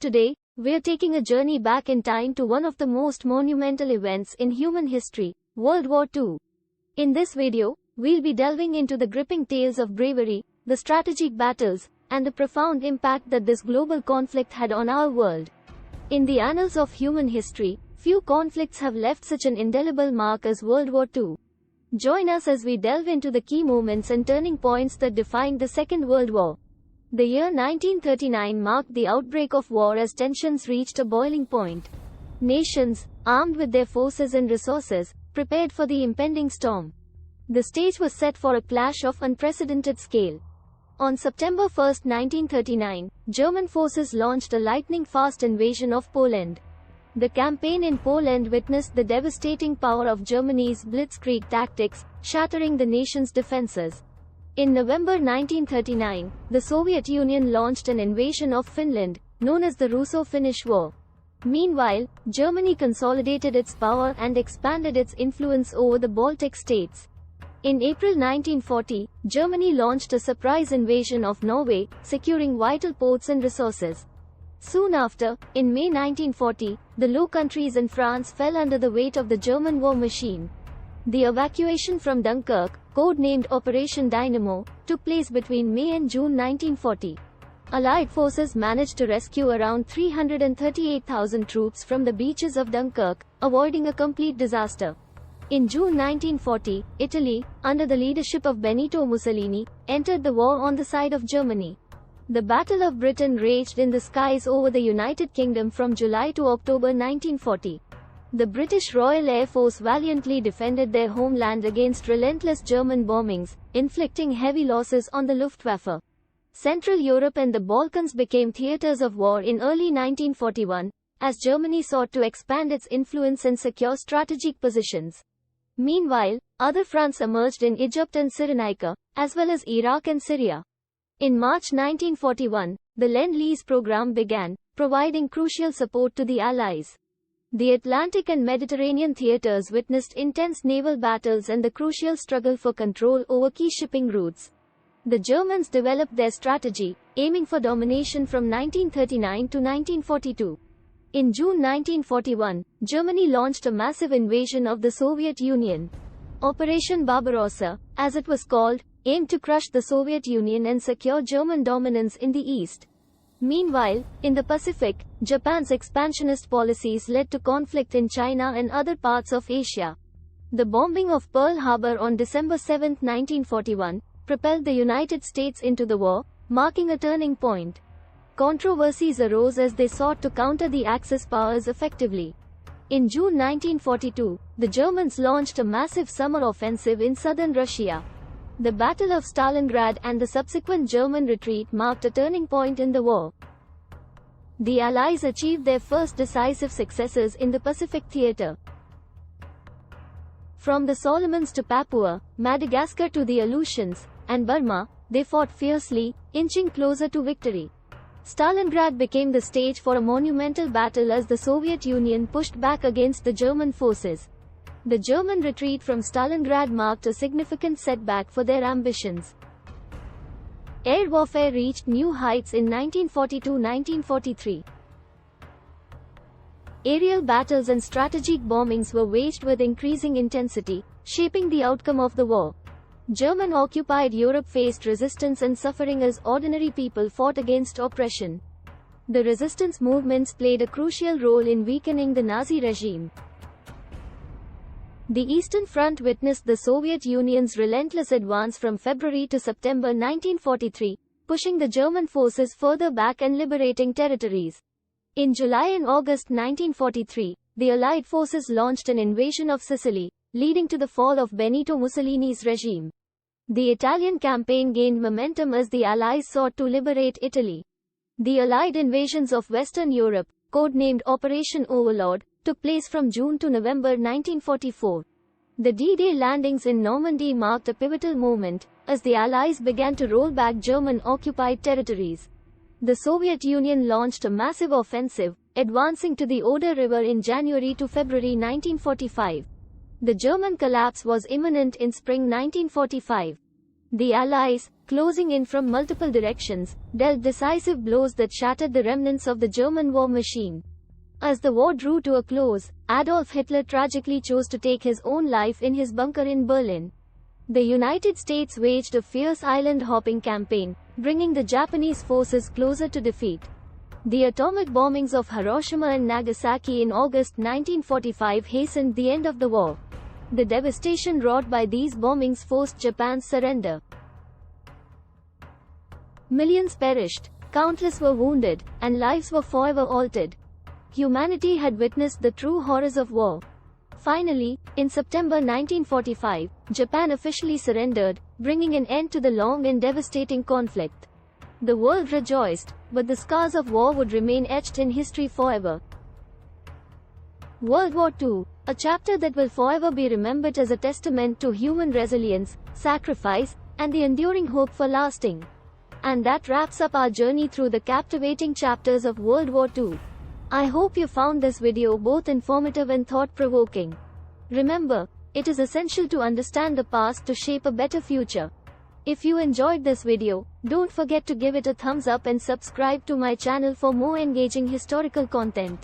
today, we're taking a journey back in time to one of the most monumental events in human history, World War II. In this video, we'll be delving into the gripping tales of bravery, the strategic battles, and the profound impact that this global conflict had on our world. In the annals of human history, few conflicts have left such an indelible mark as World War II. Join us as we delve into the key moments and turning points that defined the Second World War. The year 1939 marked the outbreak of war as tensions reached a boiling point. Nations, armed with their forces and resources, prepared for the impending storm. The stage was set for a clash of unprecedented scale. On September 1, 1939, German forces launched a lightning-fast invasion of Poland. The campaign in Poland witnessed the devastating power of Germany's blitzkrieg tactics, shattering the nation's defenses. In November 1939, the Soviet Union launched an invasion of Finland, known as the Russo-Finnish War. Meanwhile, Germany consolidated its power and expanded its influence over the Baltic states. In April 1940, Germany launched a surprise invasion of Norway, securing vital ports and resources. Soon after, in May 1940, the Low Countries and France fell under the weight of the German war machine. The evacuation from Dunkirk, code-named Operation Dynamo, took place between May and June 1940. Allied forces managed to rescue around 338,000 troops from the beaches of Dunkirk, avoiding a complete disaster. In June 1940, Italy, under the leadership of Benito Mussolini, entered the war on the side of Germany. The Battle of Britain raged in the skies over the United Kingdom from July to October 1940. The British Royal Air Force valiantly defended their homeland against relentless German bombings, inflicting heavy losses on the Luftwaffe. Central Europe and the Balkans became theaters of war in early 1941, as Germany sought to expand its influence and secure strategic positions. Meanwhile, other fronts emerged in Egypt and Cyrenaica, as well as Iraq and Syria. In March 1941, the Lend-Lease program began, providing crucial support to the Allies. The Atlantic and Mediterranean theaters witnessed intense naval battles and the crucial struggle for control over key shipping routes. The Germans developed their strategy, aiming for domination from 1939 to 1942. In June 1941, Germany launched a massive invasion of the Soviet Union. Operation Barbarossa, as it was called, aimed to crush the Soviet Union and secure German dominance in the East. Meanwhile, in the Pacific, Japan's expansionist policies led to conflict in China and other parts of Asia. The bombing of Pearl Harbor on December 7, 1941, propelled the United States into the war, marking a turning point. Controversies arose as they sought to counter the Axis powers effectively. In June 1942, the Germans launched a massive summer offensive in southern Russia. The Battle of Stalingrad and the subsequent German retreat marked a turning point in the war. The Allies achieved their first decisive successes in the Pacific theater. From the Solomons to Papua, Madagascar to the Aleutians, and Burma, they fought fiercely, inching closer to victory. Stalingrad became the stage for a monumental battle as the Soviet Union pushed back against the German forces. The German retreat from Stalingrad marked a significant setback for their ambitions. Air warfare reached new heights in 1942-1943. Aerial battles and strategic bombings were waged with increasing intensity, shaping the outcome of the war. German-occupied Europe faced resistance and suffering as ordinary people fought against oppression. The resistance movements played a crucial role in weakening the Nazi regime. The Eastern Front witnessed the Soviet Union's relentless advance from February to September 1943, pushing the German forces further back and liberating territories. In July and August 1943, the Allied forces launched an invasion of Sicily, leading to the fall of Benito Mussolini's regime. The Italian campaign gained momentum as the Allies sought to liberate Italy. The Allied invasions of Western Europe, code-named Operation Overlord, took place from June to November 1944. The D-Day landings in Normandy marked a pivotal moment, as the Allies began to roll back German-occupied territories. The Soviet Union launched a massive offensive, advancing to the Oder River in January to February 1945. The German collapse was imminent in spring 1945. The Allies, closing in from multiple directions, dealt decisive blows that shattered the remnants of the German war machine. As the war drew to a close, Adolf Hitler tragically chose to take his own life in his bunker in Berlin. The United States waged a fierce island-hopping campaign, bringing the Japanese forces closer to defeat. The atomic bombings of Hiroshima and Nagasaki in August 1945 hastened the end of the war. The devastation wrought by these bombings forced Japan's surrender. Millions perished, countless were wounded, and lives were forever altered. Humanity had witnessed the true horrors of war. Finally, in September 1945, Japan officially surrendered, bringing an end to the long and devastating conflict. The world rejoiced, but the scars of war would remain etched in history forever. World War II, a chapter that will forever be remembered as a testament to human resilience, sacrifice, and the enduring hope for lasting. And that wraps up our journey through the captivating chapters of World War II. I hope you found this video both informative and thought-provoking. Remember, it is essential to understand the past to shape a better future. If you enjoyed this video, don't forget to give it a thumbs up and subscribe to my channel for more engaging historical content.